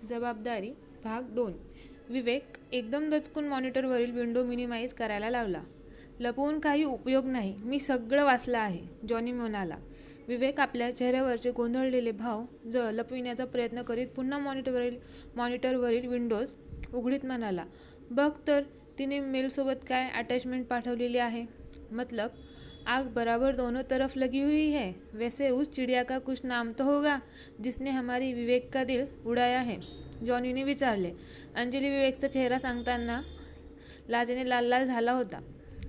जबाबदारी भाग 2. विवेक एकदम दचकून मॉनिटरवरील विंडो मिनिमाइज करायला लागला. लपवून काही उपयोग नाही, मी सगळं वाचलं आहे, जॉनी म्हणाला. विवेक आपल्या चेहऱ्यावरचे गोंधळलेले भाव लपविण्याचा प्रयत्न करीत पुन्हा मॉनिटरवरील विंडोज उघडीत म्हणाला. बघ तर, तिने मेलसोबत काय अटॅचमेंट पाठवलेली आहे. मतलब आग बराबर दोनों तरफ लगी हुई है. वैसे उस चिड़िया का कुछ नाम तो होगा जिसने हमारी विवेक का दिल उडाया है, जॉनीने विचारले. अंजली विवेकचा चेहरा सांगताना लाजेने लाल लाल झाला होता.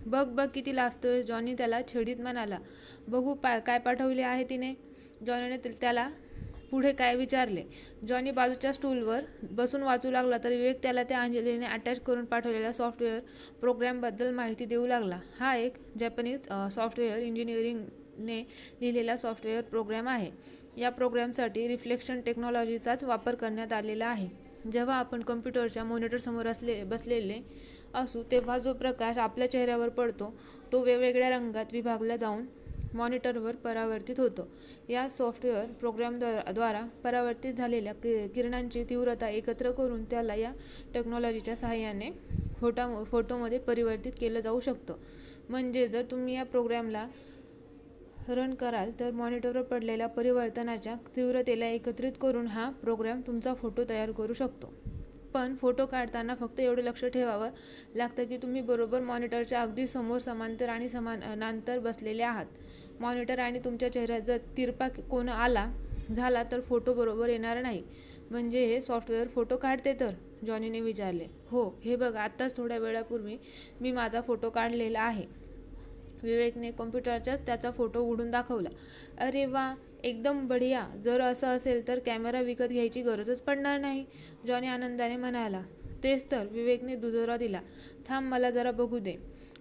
बघ बघ किती लाजतोय, जॉनी त्याला छेडीत म्हणाला. बघू काय पाठवले आहे तिने, जॉनीने त्याला पुढे काय विचारले. जॉनी बाजूच्या स्टूलवर बसून वाचू लागला तर विवेक त्याला त्या अंजलीने अटॅच करून पाठवलेल्या सॉफ्टवेअर प्रोग्रॅमबद्दल माहिती देऊ लागला. हा एक जॅपनीज सॉफ्टवेअर इंजिनिअरिंगने लिहिलेला सॉफ्टवेअर प्रोग्रॅम आहे. या प्रोग्रॅमसाठी रिफ्लेक्शन टेक्नॉलॉजीचाच वापर करण्यात आलेला आहे. जेव्हा आपण कम्प्युटरच्या मॉनिटरसमोर बसलेले असू तेव्हा जो प्रकाश आपल्या चेहऱ्यावर पडतो तो वेगवेगळ्या रंगात विभागला जाऊन मॉनिटरवर परावर्तित होतो. या सॉफ्टवेअर प्रोग्रामद्वारा परावर्तित झालेल्या किरणांची तीव्रता एकत्र करून त्याला या टेक्नॉलॉजीच्या सहाय्याने फोटोमध्ये परिवर्तित केलं जाऊ शकतं. म्हणजे जर तुम्ही या प्रोग्रामला रन कराल तर मॉनिटरवर पडलेल्या परिवर्तनाच्या तीव्रतेला एकत्रित करून हा प्रोग्राम तुमचा फोटो तयार करू शकतो. पण फोटो काढताना फक्त एवढं लक्ष ठेवावं लागतं की तुम्ही बरोबर मॉनिटरच्या अगदी समोर समांतर आणि समानांतर बसलेले आहात. मॉनिटर आणि तुमच्या चेहऱ्यात जर तिरपा कोन झाला तर फोटो बरोबर येणार नाही. म्हणजे हे सॉफ्टवेअर फोटो काढते तर, जॉनीने विचारले. हो, हे बघ, आत्ताच थोड्या वेळापूर्वी मी माझा फोटो काढलेला आहे. विवेकने कॉम्प्युटरच्याच त्याचा फोटो उघडून दाखवला. अरे वा, एकदम बढिया. जर असं असेल तर कॅमेरा विकत घ्यायची गरजच पडणार नाही, जॉनी आनंदाने म्हणाला. तेच तर, विवेकने दुजोरा दिला. थांब, मला जरा बघू दे,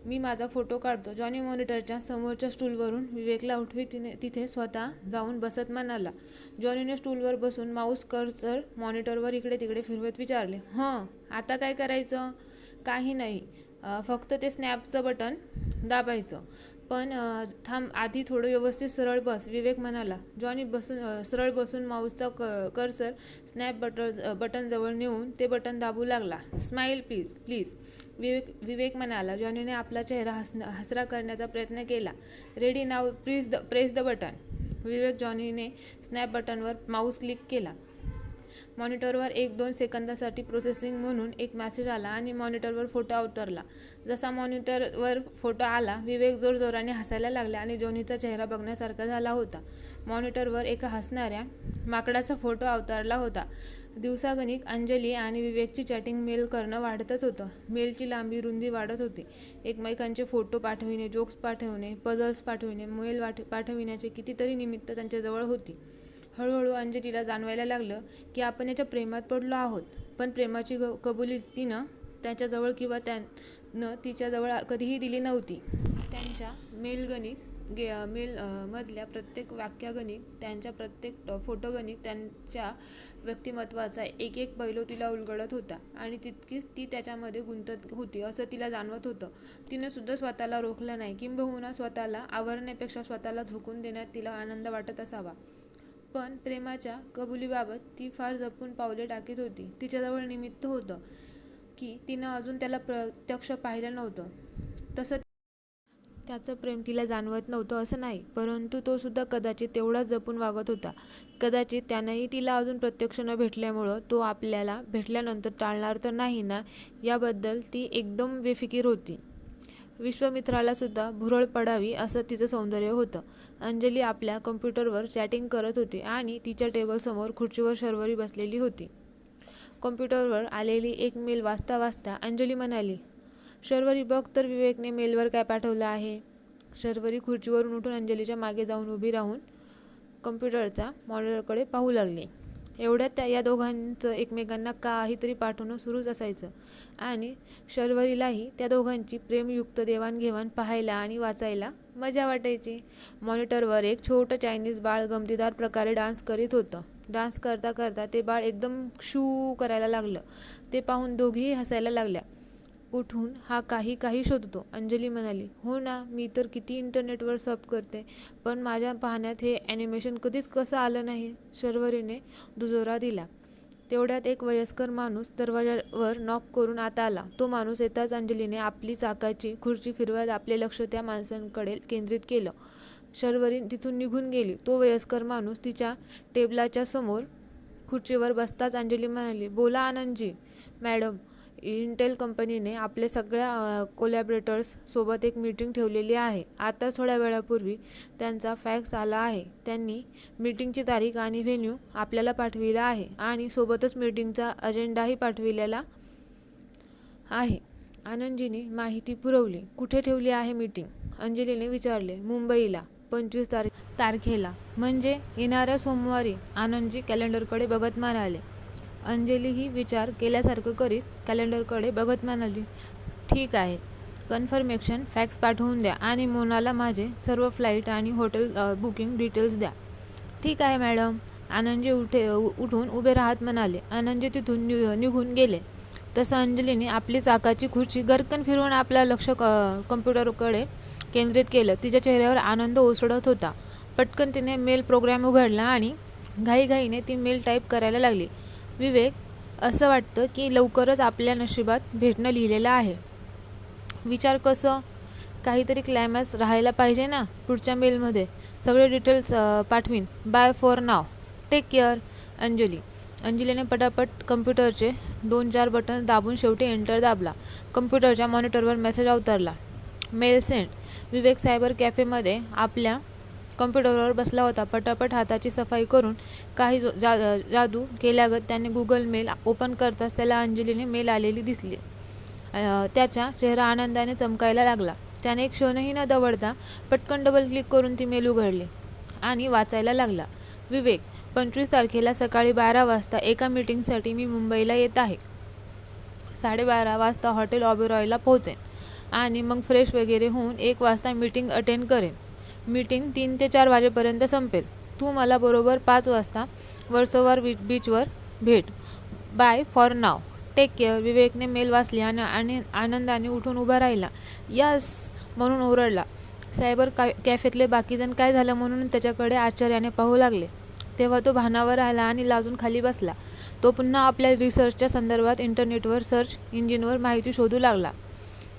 मी माझा फोटो काढतो, जॉनी मॉनिटरच्या समोरच्या स्टूलवरून विवेकला उठवीत तिथे स्वतः जाऊन बसत म्हणाला. जॉनीने स्टूलवर बसून माऊस कर्सर मॉनिटरवर इकडे तिकडे फिरवत विचारले. आता काय करायचं. काही नाही, फक्त ते स्नॅपचं बटन दाबायचं. पण थांब, आधी थोडं व्यवस्थित सरळ बस, विवेक म्हणाला. जॉनी सरळ बसून माऊसचा कर्सर स्नॅप बटनजवळ नेऊन ते बटन दाबू लागला. स्माईल प्लीज, विवेक म्हणाला. जॉनीने आपला चेहरा हसरा करण्याचा प्रयत्न केला. Ready now, press the button. जॉनीने स्नॅप बटनवर माऊस क्लिक केला. मॉनिटरवर 1-2 सेकंदासाठी प्रोसेसिंग म्हणून एक मेसेज आला आणि मॉनिटरवर फोटो अवतरला. जसा मॉनिटरवर फोटो आला, विवेक जोरजोराने हसायला लागला आणि जॉनीचा चेहरा बघण्यासारखा झाला होता. मॉनिटरवर एका हसणाऱ्या माकडाचा फोटो अवतरला होता. दिवसागणिक अंजली आणि विवेकची चॅटिंग मेल करणं वाढतच होतं. मेलची लांबी रुंदी वाढत होती. एकमेकांचे फोटो पाठविणे, जोक्स पाठविणे, पझल्स पाठविणे, मेल पाठविण्याचे कितीतरी निमित्त त्यांच्याजवळ होती. हळूहळू अंजलीला जाणवायला लागलं की आपण याच्या प्रेमात पडलो आहोत. पण प्रेमाची कबुली तिनं त्याच्याजवळ किंवा त्यानं तिच्याजवळ कधीही दिली नव्हती. त्यांच्या मधल्या प्रत्येक वाक्यागणिक, त्यांच्या प्रत्येक फोटोगणिक त्यांच्या व्यक्तिमत्वाचा एक एक पैलू तिला उलगडत होता आणि तितकीच ती त्याच्यामध्ये गुंतत होती असं तिला जाणवत होतं. तिनं सुद्धा स्वतःला रोखलं नाही. किंबहुना स्वतःला आवरण्यापेक्षा स्वतःला झोकून देण्यात तिला आनंद वाटत असावा. पण प्रेमाच्या कबुलीबाबत ती फार जपून पावले टाकीत होती. तिच्याजवळ निमित्त होतं की तिनं अजून त्याला प्रत्यक्ष पाहिलं नव्हतं. तसं त्याचं प्रेम तिला जाणवत नव्हतं असं नाही, परंतु तो सुद्धा कदाचित तेवढाच जपून वागत होता. कदाचित त्यानंही तिला अजून प्रत्यक्ष न भेटल्यामुळं तो आपल्याला भेटल्यानंतर टाळणार तर नाही ना, याबद्दल ती एकदम बेफिकीर होती. विश्वामित्राला सुद्धा भुरळ पडावी असं तिचं सौंदर्य होतं. अंजली आपल्या कम्प्युटरवर चॅटिंग करत होती आणि तिच्या टेबलसमोर खुर्चीवर शर्वरी बसलेली होती. कम्प्युटरवर आलेली एक मेल वाचता वाचता अंजली म्हणाली. शर्वरी, बघ तर विवेकने मेलवर काय पाठवलं आहे. शर्वरी खुर्चीवरून उठून अंजलीच्या मागे जाऊन उभी राहून कम्प्युटरच्या मॉनिटरकडे पाहू लागली. एवढ्यात या दोघांचं एकमेकांना काहीतरी पाठवणं सुरूच असायचं आणि शर्वरीलाही त्या दोघांची प्रेमयुक्त देवाणघेवाण पाहायला आणि वाचायला मजा वाटायची. मॉनिटरवर एक छोटं चायनीज बाळ गमतीदार प्रकारे डान्स करीत होतं. डान्स करता करता ते बाळ एकदम क्षू करायला लागलं. ते पाहून दोघीही हसायला लागल्या. कुठून हा काही शोधतो, अंजली म्हणाली. हो ना, मी तर किती इंटरनेटवर सर्फ करते, पण माझ्या पाहण्यात हे ॲनिमेशन कधीच कसं आलं नाही, शर्वरीने दुजोरा दिला. तेवढ्यात एक वयस्कर माणूस दरवाजावर नॉक करून आत आला. तो माणूस येताच अंजलीने आपली चाकाची खुर्ची फिरवत आपले लक्ष त्या माणसांकडे केंद्रित केलं. शर्वरी तिथून निघून गेली. तो वयस्कर माणूस तिच्या टेबलाच्या समोर खुर्चीवर बसताच अंजली म्हणाली, बोला आनंदजी. मॅडम, इंटेल कंपनीने आपल्या सगळ्या कोलॅबरेटर्स सोबत एक मीटिंग ठेवलेली आहे. आता थोड्या वेळापूर्वी त्यांचा फॅक्स आला आहे. त्यांनी मीटिंगची तारीख आणि व्हेन्यू आपल्याला पाठविला आहे आणि सोबतच मीटिंगचा अजेंडाही पाठविलेला आहे. आनंदजींनी माहिती पुरवली. कुठे ठेवली आहे मीटिंग? अंजलीने विचारले. मुंबईला 25 तारखेला. म्हणजे येणाऱ्या सोमवारी. आनंदजी कॅलेंडरकडे बघत म्हणाले. अंजलीही विचार केल्यासारखं करीत कॅलेंडरकडे बघत म्हणाली, ठीक आहे. कन्फर्मेशन फॅक्स पाठवून द्या आणि मोनाला माझे सर्व फ्लाईट आणि हॉटेल बुकिंग डिटेल्स द्या. ठीक आहे मॅडम. आनंदजी उठून उभे राहत म्हणाले. आनंदजी तिथून निघून गेले. तसं अंजलीने आपली चाकाची खुर्ची गरकन फिरवून आपलं लक्ष कम्प्युटरकडे केंद्रित केलं. तिच्या चेहऱ्यावर आनंद ओसळत होता. पटकन तिने मेल प्रोग्राम उघडला आणि घाईघाईने ती मेल टाईप करायला लागली. विवेक, असं वाटतं की लवकरच आपल्या नशिबात भेटणं लिहिलेलं आहे. विचार कसं? काहीतरी क्लायमॅक्स राहायला पाहिजे ना. पुढच्या मेलमध्ये सगळे डिटेल्स पाठवीन. Bye for now. Take care. Anjali. अंजलीने पटापट कम्प्युटरचे 2-4 बटन दाबून शेवटी एंटर दाबला. कम्प्युटरच्या मॉनिटरवर मेसेज अवतरला. Mail send. विवेक सायबर कॅफेमध्ये आपल्या कम्प्युटरवर बसला होता. पटापट हाताची सफाई करून काही जादू केल्यागत त्याने गुगल मेल ओपन करताच त्याला अंजलीने मेल आलेली दिसली. त्याचा चेहरा आनंदाने चमकायला लागला. त्याने एक क्षणही न दवडता पटकन डबल क्लिक करून ती मेल उघडली आणि वाचायला लागला. विवेक, 25 तारखेला सकाळी 12 वाजता एका मीटिंगसाठी मी मुंबईला येत आहे. 12:30 वाजता हॉटेल ऑबेरॉयला पोहोचेन आणि मग फ्रेश वगैरे होऊन 1 वाजता मीटिंग अटेंड करेन. मीटिंग 3 ते 4 वाजेपर्यंत संपेल. तू मला बरोबर 5 वाजता वर्सोवा बीचवर भेट. Bye for now. Take care. विवेकने मेल वाचली आणि आनंदाने उठून उभा राहिला. यस म्हणून ओरडला. सायबर कॅफेतले बाकीजण काय झालं म्हणून त्याच्याकडे आश्चर्याने पाहू लागले. तेव्हा तो भानावर आला आणि लाजून खाली बसला. तो पुन्हा आपल्या रिसर्चच्या संदर्भात इंटरनेटवर सर्च इंजिनवर माहिती शोधू लागला.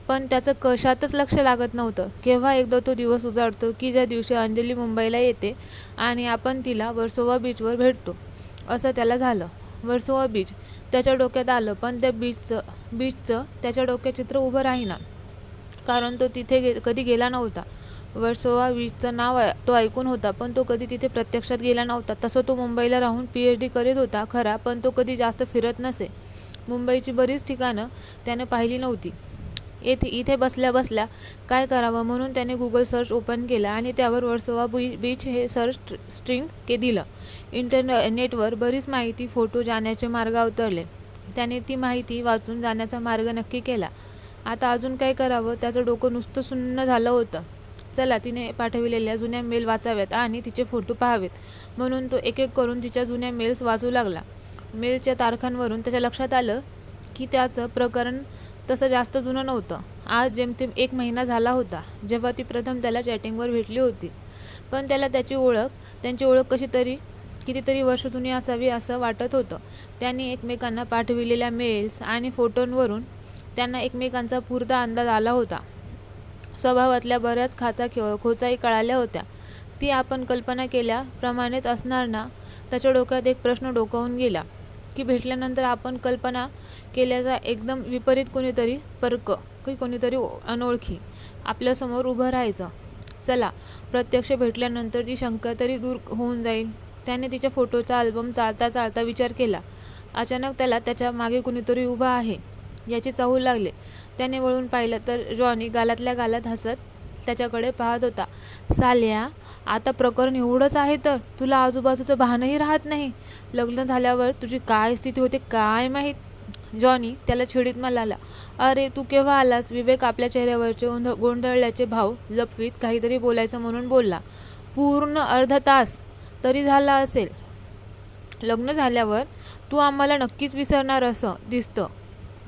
पण त्याचं कशातच लक्ष लागत नव्हतं. केव्हा एकदा तो दिवस उजाडतो की ज्या दिवशी अंजली मुंबईला येते आणि आपण तिला वर्सोवा बीचवर भेटतो. असं त्याला झालं. वर्सोवा बीच त्याच्या डोक्यात आलं. पण त्या बीचचं त्याच्या डोक्यात चित्र उभं राहीना. कारण तो तिथे कधी गेला नव्हता. वर्सोवा बीचचं नाव तो ऐकून होता, पण तो कधी तिथे प्रत्यक्षात गेला नव्हता. तसं तो मुंबईला राहून PhD करीत होता खरा, पण तो कधी जास्त फिरत नसे. मुंबईची बरीच ठिकाणं त्याने पाहिली नव्हती. इथे बसल्या बसल्या काय करावं म्हणून त्याने गुगल सर्च ओपन केलं आणि त्यावर वर्सोवा बीच हे सर्च स्ट्रिंग दिलं. इंटरनेटवर बरीच माहिती, फोटो, जाण्याचे मार्ग अवतरले. त्याने ती माहिती वाचून जाण्याचा मार्ग नक्की केला. आता अजून काय करावं? त्याचं डोकं नुसतं सुन्न झालं होतं. चला, तिने पाठविलेल्या जुन्या मेल वाचाव्यात आणि तिचे फोटो पाहावेत म्हणून तो एक एक करून तिच्या जुन्या मेल्स वाचू लागला. मेलच्या तारखांवरून त्याच्या लक्षात आलं की त्याचं प्रकरण तसं जास्त जुनं नव्हतं. आज जेमतेम 1 महिना झाला होता जेव्हा ती प्रथम त्याला चॅटिंगवर भेटली होती. पण त्याला त्यांची ओळख कितीतरी वर्ष जुनी असावी असं वाटत होतं. त्यांनी एकमेकांना पाठविलेल्या मेल्स आणि फोटोंवरून त्यांना एकमेकांचा पुरता अंदाज आला होता. स्वभावातल्या बऱ्याच खोचाही कळाल्या होत्या. ती आपण कल्पना केल्याप्रमाणेच असणार ना? त्याच्या डोक्यात एक प्रश्न डोकावून गेला की भेटल्यानंतर आपण कल्पना केल्याचा एकदम विपरीत कोणीतरी अनोळखी आपल्यासमोर उभं राहायचं. चला, प्रत्यक्ष भेटल्यानंतर ती शंका तरी दूर होऊन जाईल. त्याने तिच्या फोटोचा अल्बम चाळता चाळता विचार केला. अचानक त्याला त्याच्या मागे कुणीतरी उभं आहे याची चाहूल लागले. त्याने वळून पाहिलं तर जॉनी गालातल्या गालात हसत त्याच्याकडे पाहत होता. साल्या, आता प्रकरण एवढंच आहे तर तुला आजूबाजूचं भानही राहत नाही. लग्न झाल्यावर तुझी काय स्थिती होते काय माहीत. जॉनी त्याला छेडीत म्हणाला. अरे, तू केव्हा आलास? विवेक आपल्या चेहऱ्यावरचे गोंधळल्याचे भाव लपवीत काहीतरी बोलायचं म्हणून बोलला. पूर्ण अर्धा तास तरी झाला असेल. लग्न झाल्यावर तू आम्हाला नक्कीच विसरणार असं दिसतं.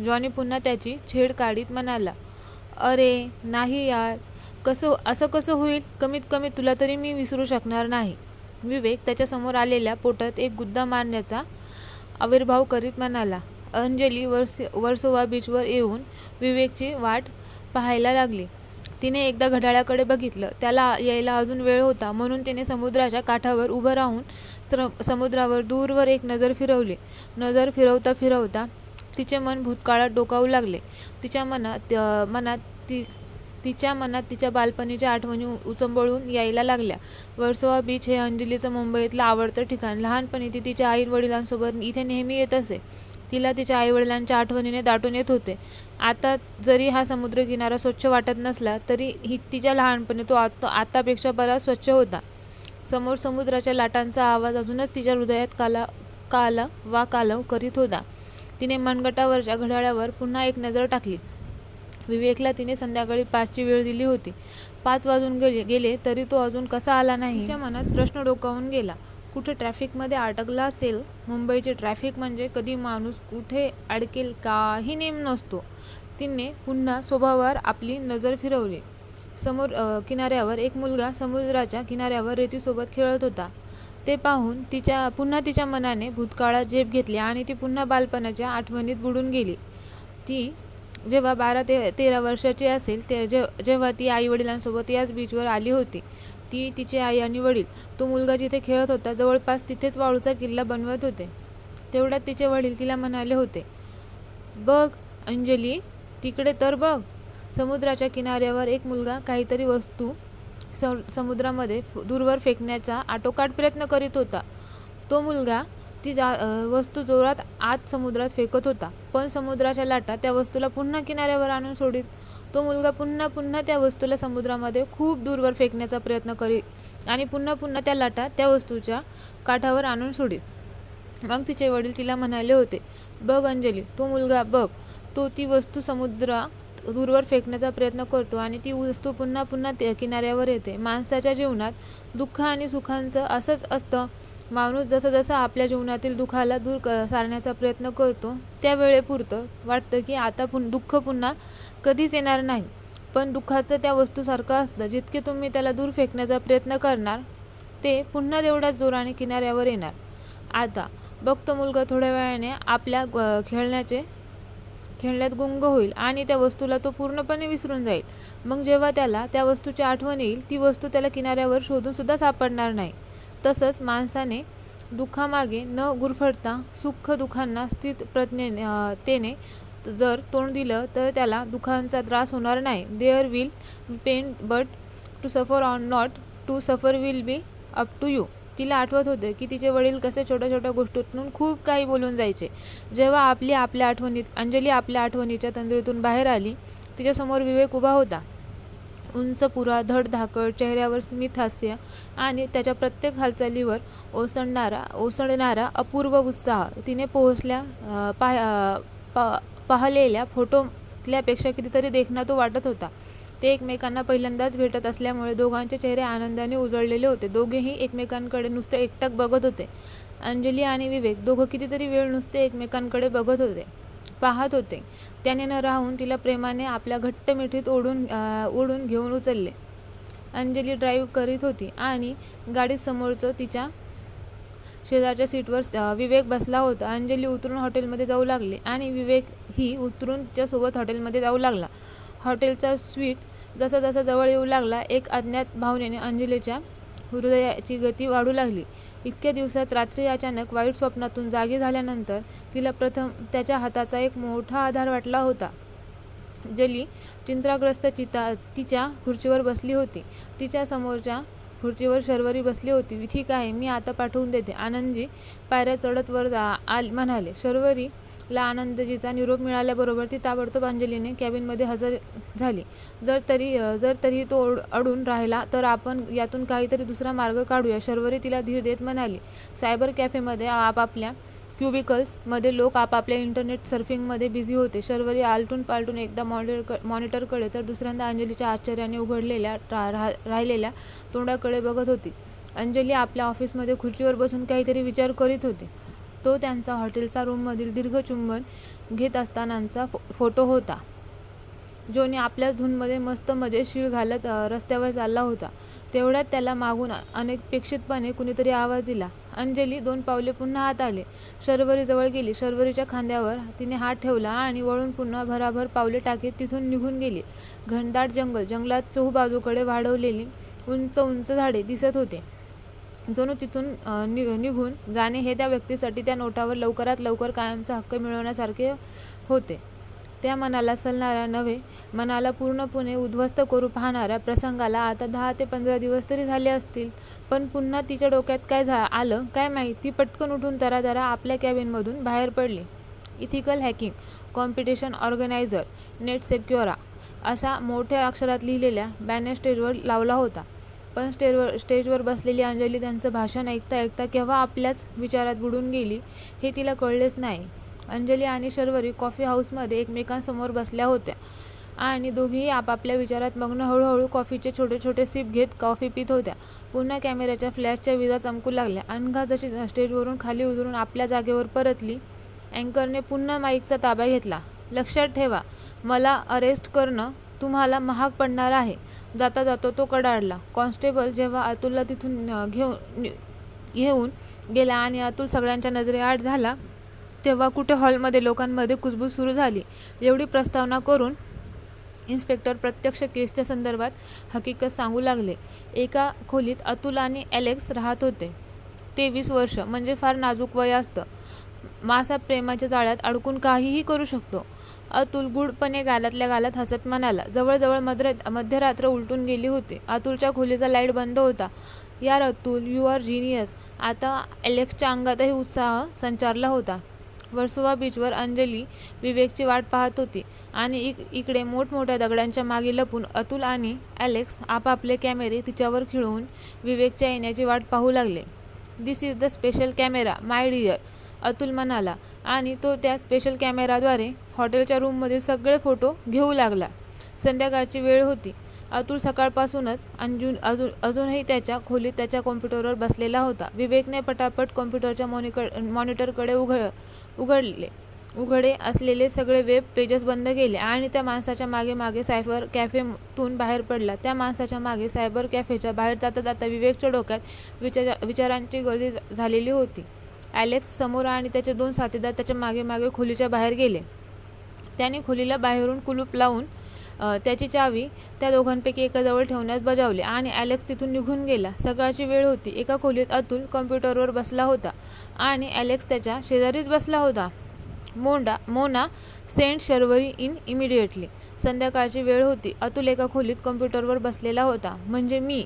जॉनी पुन्हा त्याची छेड काढीत म्हणाला. अरे नाही यार, असं कसं होईल? कमीत कमी तुला तरी मी विसरू शकणार नाही. विवेक त्याच्यासमोर आलेल्या पोटात एक गुद्दा मारण्याचा आविर्भाव करीत म्हणाला. अंजली वर्सोवा बीचवर येऊन विवेकची वाट पाहायला लागली. तिने एकदा घड्याळाकडे बघितलं. त्याला यायला अजून वेळ होता म्हणून तिने समुद्राच्या काठावर उभं राहून समुद्रावर दूरवर एक नजर फिरवली. नजर फिरवता फिरवता तिचे मन भूतकाळात डोकावू लागले. तिच्या मनात तिच्या बालपणीच्या आठवणी उचंबळून यायला लागल्या. वर्सोवा बीच हे अंजलीचं मुंबईतलं आवडतं ठिकाण. लहानपणी ती तिच्या आई-वडिलांसोबत इथे नेहमी येत असे. तिला तिच्या आईवडिलांच्या आठवणीने दाटून येत होते. आता जरी हा समुद्रकिनारा स्वच्छ वाटत नसला तरी तिच्या लहानपणी तो आतापेक्षा बराच स्वच्छ होता. समोर समुद्राच्या लाटांचा आवाज अजूनच तिच्या हृदयात कालव करीत होता. तिने मनगटावरच्या घड्याळावर पुन्हा एक नजर टाकली. विवेकला तिने संध्याकाळी 5ची वेळ दिली होती. 5 वाजून गेले तरी तो अजून कसा आला नाही. तिच्या मनात प्रश्न डोकावून गेला. कुठे ट्रॅफिकमध्ये अडकला असेल. मुंबईचे ट्रॅफिक म्हणजे कधी माणूस कुठे अडकेल काही नेम नसतो. तिने पुन्हा स्वभावावर आपली नजर फिरवली. समोर किनाऱ्यावर एक मुलगा समुद्राच्या किनाऱ्यावर रेतीसोबत खेळत होता. ते पाहून पुन्हा तिच्या मनाने भूतकाळात झेप घेतली आणि ती पुन्हा बालपणाच्या आठवणीत बुडून गेली. ती जेव्हा 12-13 वर्षाची असेल जेव्हा ती आईवडिलांसोबत याच बीचवर आली होती. ती, तिचे आई आणि वडील, तो मुलगा जिथे खेळत होता जवळपास तिथेच वाळूचा किल्ला बनवत होते. तेवढ्यात तिचे वडील तिला म्हणाले होते, "बघ अंजली, तिकडे तर बघ." समुद्राच्या किनाऱ्यावर एक मुलगा काहीतरी वस्तू समुद्रामध्ये दूरवर फेकण्याचा आटोकाट प्रयत्न करीत होता. तो मुलगा ती वस्तू जोरात आत समुद्रात फेकत होता. पण समुद्राच्या लाटा त्या वस्तूला पुन्हा किनाऱ्यावर आणून सोडीत. तो मुलगा पुन्हा त्या वस्तूला समुद्रामध्ये खूप दूरवर फेकण्याचा प्रयत्न करीत आणि पुन्हा त्या लाटा त्या वस्तूच्या काठावर आणून सोडीत. मग तिचे वडील तिला म्हणाले होते, "बघ अंजली, तो मुलगा बघ, तो ती वस्तू समुद्रात दूरवर फेकण्याचा प्रयत्न करतो आणि ती वस्तू पुन्हा किनाऱ्यावर येते." माणसाच्या जीवनात दुःख आणि सुखांचं असंच असतं. माणूस जसं आपल्या जीवनातील दुःखाला दूर सारण्याचा प्रयत्न करतो त्या वेळेपुरतं वाटतं की आता दुःख पुन्हा कधीच येणार नाही. पण दुःखाचं त्या वस्तूसारखं असतं. जितके तुम्ही त्याला दूर फेकण्याचा प्रयत्न करणार ते पुन्हा तेवढ्याच जोराने किनाऱ्यावर येणार. आता बघतो मुलगा थोड्या वेळाने आपल्या खेळण्यात गुंग होईल आणि त्या वस्तूला तो पूर्णपणे विसरून जाईल. मग जेव्हा त्याला त्या वस्तूची आठवण येईल ती वस्तू त्याला किनाऱ्यावर शोधून सुद्धा सापडणार नाही. तसंच माणसाने दुःखामागे न गुरफटता सुख दुःखांना स्थितप्रज्ञतेने जर तोंड दिलं तर त्याला दुःखांचा त्रास होणार नाही. There will be pain but to suffer or not to suffer will be up to you. तिला आठवत होते की तिचे वडील कसे छोट्या गोष्टीतून खूप काही बोलून जायचे. जेव्हा अंजली आपल्या आठवणीच्या तंद्रीतून बाहेर आली, तिच्यासमोर विवेक उभा होता. उंच पुरा, धडधाकट, चेहऱ्यावर स्मित हास्य आणि त्याच्या प्रत्येक हालचालीवर ओसंडणारा अपूर्व उत्साह. तिने पाहिलेल्या फोटोतल्यापेक्षा कितीतरी देखणा तो वाटत होता. ते एकमेकांना पहिल्यांदाच भेटत असल्यामुळे दोघांचे चेहरे आनंदाने उजळलेले होते. दोघेही एकमेकांकडे नुसते एकटक बघत होते. अंजली आणि विवेक दोघं कितीतरी वेळ नुसते एकमेकांकडे पाहत होते. त्याने न राहून तिला प्रेमाने आपल्या घट्ट मिठीत ओढून घेऊन उचलले. अंजली ड्राईव्ह करीत होती आणि गाडीत समोरचं तिच्या शेजारच्या सीटवर विवेक बसला होता. अंजली उतरून हॉटेलमध्ये जाऊ लागली आणि विवेक ही उतरून तिच्यासोबत हॉटेलमध्ये जाऊ लागला. हॉटेलचा स्वीट जसा जवळ येऊ लागला एक अज्ञात भावनेने अंजलीच्या हृदयाची गती वाढू लागली. इतक्या दिवसात रात्री अचानक वाईट स्वप्नातून जागी झाल्यानंतर तिला प्रथम त्याच्या हाताचा एक मोठा आधार वाटला होता. अंजली चिंताग्रस्त तिच्या खुर्चीवर बसली होती. तिच्या समोरच्या खुर्चीवर शर्वरी बसली होती. "ठीक आहे, मी आता पाठवून देते." आनंदजी पायऱ्या चढत वर म्हणाले. शर्वरीला आनंदजीचा निरोप मिळाल्याबरोबर ती ताबडतोब अंजलीने कॅबिनमध्ये हजर झाली. जर तरी तो अडून राहिला तर आपण यातून काहीतरी दुसरा मार्ग काढूया, शर्वरी तिला धीर देत म्हणाली. सायबर कॅफेमध्ये आपापल्या क्युबिकल्समध्ये लोक आपापल्या इंटरनेट सर्फिंगमध्ये बिझी होते. शर्वरी आलटून पालटून एकदा मॉनिटरकडे तर दुसऱ्यांदा अंजलीच्या आश्चर्याने उघडलेल्या राहिलेल्या तोंडाकडे बघत होती. अंजली आपल्या ऑफिसमध्ये खुर्चीवर बसून काहीतरी विचार करीत होती. तो त्यांचा हॉटेलचा रूममधील दीर्घ चुंबन घेत असतानाचा फोटो होता. जोनी आपल्याच धूनमध्ये मस्त मजेशीर घालत रस्त्यावर चालला होता. तेवढ्यात त्याला मागून अनपेक्षितपणे कुणीतरी आवाज दिला. अंजली 2 पावले पुन्हा आत आले. शर्वरी जवळ गेली. शर्वरीच्या खांद्यावर तिने हात ठेवला आणि वळून पुन्हा भराभर पावले टाकीत तिथून निघून गेली. घनदाट जंगल, जंगलात चोहूबाजूकडे वाढवलेली उंच उंच झाडे दिसत होते. जणू तिथून निघून जाणे हे त्या व्यक्तीसाठी त्या नोटावर लवकरात लवकर कायमचा हक्क मिळवण्यासारखे होते. त्या मनाला सलणाऱ्या नव्हे, मनाला पूर्णपणे उद्ध्वस्त करू पाहणाऱ्या प्रसंगाला आता 10 ते 15 दिवस तरी झाले असतील. पण पुन्हा तिच्या डोक्यात काय आलं काय माहीत. ती पटकन उठून तरातरा आपल्या कॅबिनमधून बाहेर पडली. Ethical hacking competition organiser Net Secura असा मोठ्या अक्षरात लिहिलेल्या बॅनर स्टेजवर लावला होता. पण स्टेजवर बसलेली अंजली त्यांचं भाषण ऐकता ऐकता केव्हा आपल्याच विचारात बुडून गेली हे तिला कळलेच नाही. अंजली आणि शर्वरी कॉफी हाऊसमध्ये एकमेकांसमोर बसल्या होत्या आणि दोघीही आपापल्या विचारात मग्न हळूहळू कॉफीचे छोटे छोटे सिप घेत कॉफी पित होत्या. पुन्हा कॅमेऱ्याच्या फ्लॅशच्या विजा चमकू लागल्या. अनघा जशी स्टेजवरून खाली उतरून आपल्या जागेवर परतली, अँकरने पुन्हा माईकचा ताबा घेतला. लक्षात ठेवा, मला अरेस्ट करणं तुम्हाला महाग पडणार आहे. जाता जातो तो कडाडला. कॉन्स्टेबल जेव्हा अतुलला तिथून घेऊन गेला आणि अतुल सगळ्यांच्या नजरेआड झाला तेव्हा कुठे हॉलमध्ये लोकांमध्ये कुजबूज सुरू झाली. एवढी प्रस्तावना करून इन्स्पेक्टर प्रत्यक्ष केसच्या संदर्भात हकीकत सांगू लागले. एका खोलीत अतुल आणि ॲलेक्स राहत होते. 23 वर्ष म्हणजे फार नाजूक वय असतं. मासा प्रेमाच्या जाळ्यात अडकून काहीही करू शकतो. अतुल गूढपणे गालातल्या गालात हसत म्हणाला. जवळजवळ मध्यरात्र उलटून गेली होती. अतुलच्या खोलीचा लाईट बंद होता. यार अतुल, यू आर जिनियस. आता ॲलेक्सच्या अंगातही उत्साह संचारला होता. वर्सोवा बीचवर अंजली विवेकची वाट पाहत होती आणि इकडे मोठमोठ्या दगडांच्या मागे लपून अतुल आणि ॲलेक्स आपापले कॅमेरे तिच्यावर खिळवून विवेकच्या येण्याची वाट पाहू लागले. This is the special camera my dear, Atul म्हणाला आणि तो त्या स्पेशल कॅमेराद्वारे हॉटेलच्या रूममधील सगळे फोटो घेऊ लागला. संध्याकाळची वेळ होती. अतुल सकाळपासूनच अजूनही त्याच्या खोलीत त्याच्या कॉम्प्युटरवर बसलेला होता. विवेकने पटापट कॉम्प्युटरच्या मॉनिटरकडे उघडे असलेले सगळे वेब पेजेस बंद केले आणि त्या माणसाच्या मागे मागे सायबर कॅफेतून बाहेर पडला. त्या माणसाच्या मागे सायबर कॅफेच्या बाहेर जाता जाता विवेकच्या डोक्यात विचारांची गर्दी झालेली होती. ॲलेक्स समोर आणि त्याचे 2 साथीदार त्याच्या मागे मागे खोलीच्या बाहेर गेले. त्याने खोलीला बाहेरून कुलूप लावून त्याची चावी त्या दोघांपैकी एकाजवळ ठेवण्यास बजावले आणि ॲलेक्स तिथून निघून गेला. सकाळची वेळ होती. एका खोलीत अतुल कॉम्प्युटरवर बसला होता आणि ॲलेक्स त्याच्या शेजारीच बसला होता. Mona sent Sharvari in immediately. संध्याकाळची वेळ होती. अतुल एका खोलीत कॉम्प्युटरवर बसलेला होता. म्हणजे मी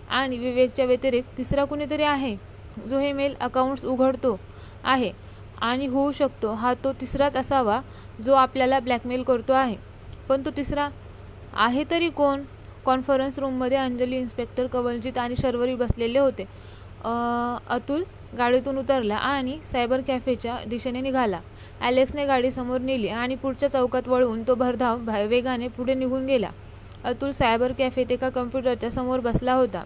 आणि विवेकच्या व्यतिरिक्त तिसरा कुणीतरी आहे जो हे मेल अकाउंट्स उघडतो आहे आणि होऊ शकतो हा तो तिसराच असावा जो आपल्याला ब्लॅकमेल करतो आहे. पण तो तिसरा आहे तरी कोण? कॉन्फरन्स रूममध्ये अंजली, इन्स्पेक्टर कवलजीत आणि शर्वरी बसलेले होते. अतुल गाडीतून उतरला आणि सायबर कॅफेच्या दिशेने निघाला. ॲलेक्सने गाडी समोर नेली आणि पुढच्या चौकात वळवून तो भरधाव वेगाने पुढे निघून गेला. अतुल सायबर कॅफेत एका कम्प्युटरच्या समोर बसला होता.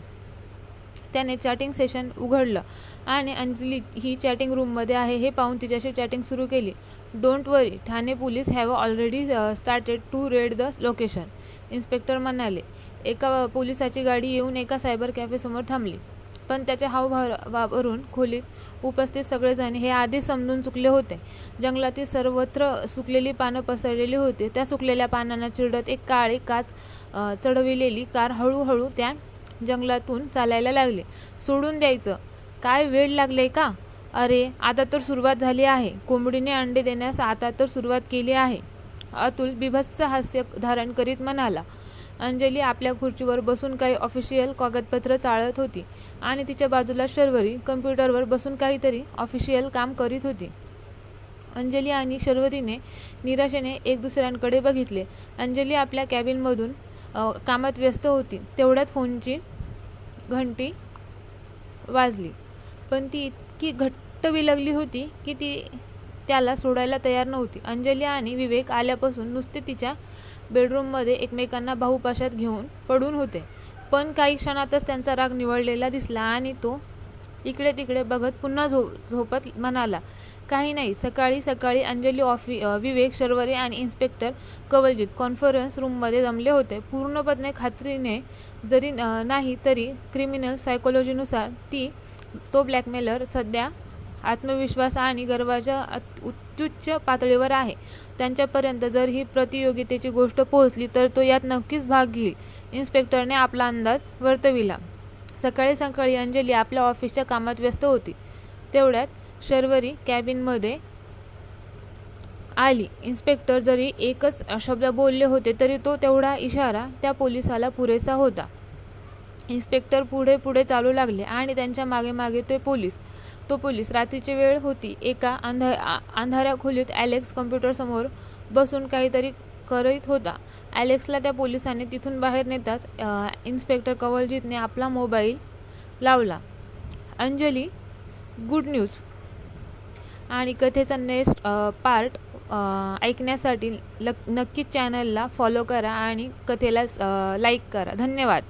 त्याने चॅटिंग सेशन उघडलं आणि अंजली ही चॅटिंग रूममध्ये आहे हे पाहून तिच्याशी चॅटिंग सुरू केली. Don't worry, Thane police have already started to raid the location, inspector म्हणाले. एका पोलिसाची गाडी येऊन एका सायबर कॅफेसमोर थांबली. पण त्याच्या हावभावावरून खोलीत उपस्थित सगळेजण हे आधीच समजून चुकले होते. जंगलातील सर्वत्र सुकलेली पानं पसरलेली होती. त्या सुकलेल्या पानांना चिरडत एक काळी काच चढविलेली कार हळूहळू त्या जंगलातून चालायला लागली. सोडून द्यायचं, काय वेळ लागले का? अरे आता तर सुरुवात झाली आहे. कोंबडीने अंडे देण्यास आता तर सुरुवात केली आहे, अतुल बिभत्स हास्य धारण करीत म्हणाला. अंजली आपल्या खुर्चीवर बसून काही ऑफिशियल कागदपत्र चाळत होती आणि तिच्या बाजूला शर्वरी कम्प्युटरवर बसून काहीतरी ऑफिशियल काम करीत होती. अंजली आणि शर्वरीने निराशेने एक दुसऱ्यांकडे बघितले. अंजली आपल्या कॅबिनमधून कामात व्यस्त होती. तेवढ्यात फोनची घंटी वाजली. पण ती इतकी घट्ट बिलगली होती की ती त्याला सोडायला तयार नव्हती. अंजली आणि विवेक आल्यापासून नुसते तिच्या बेडरूममध्ये एकमेकांना बाहुपाशात घेऊन पडून होते. पण काही क्षणातच त्यांचा राग निवळलेला दिसला आणि तो इकडे तिकडे बघत पुन्हा झोपत म्हणाला, काही नाही. सकाळी सकाळी अंजली विवेक, शर्वरी आणि इन्स्पेक्टर कवलजीत कॉन्फरन्स रूममध्ये जमले होते. पूर्णपणे खात्रीने जरी नाही तरी क्रिमिनल सायकोलॉजीनुसार तो ब्लॅकमेलर सध्या आत्मविश्वास आणि गर्वाच्या उच्च पातळीवर आहे. त्यांच्यापर्यंत जर ही प्रतियोगितेची गोष्ट पोहोचली तर तो यात नक्कीच भाग घेईल. इन्स्पेक्टरने आपला अंदाज वर्तविला. सकाळी सकाळी अंजली आपल्या ऑफिसच्या कामात व्यस्त होती. तेवढ्यात शर्वरी कॅबिनमध्ये आली. इन्स्पेक्टर जरी एकच शब्द बोलले होते तरी तो तेवढा इशारा त्या पोलिसाला पुरेसा होता. इन्स्पेक्टर पुढे पुढे चालू लागले आणि त्यांच्या मागे मागे तो पोलीस. रात्रीची वेळ होती. एका अंधाऱ्या खोलीत ॲलेक्स कॉम्प्युटरसमोर बसून काहीतरी करीत होता. ॲलेक्सला त्या पोलिसांनी तिथून बाहेर नेताच इन्स्पेक्टर कवलजीतने आपला मोबाईल लावला. Anjali, good news. आणि कथेचा नेक्स्ट पार्ट ऐकण्यासाठी नक्कीच चॅनलला फॉलो करा आणि कथेला लाईक करा. धन्यवाद.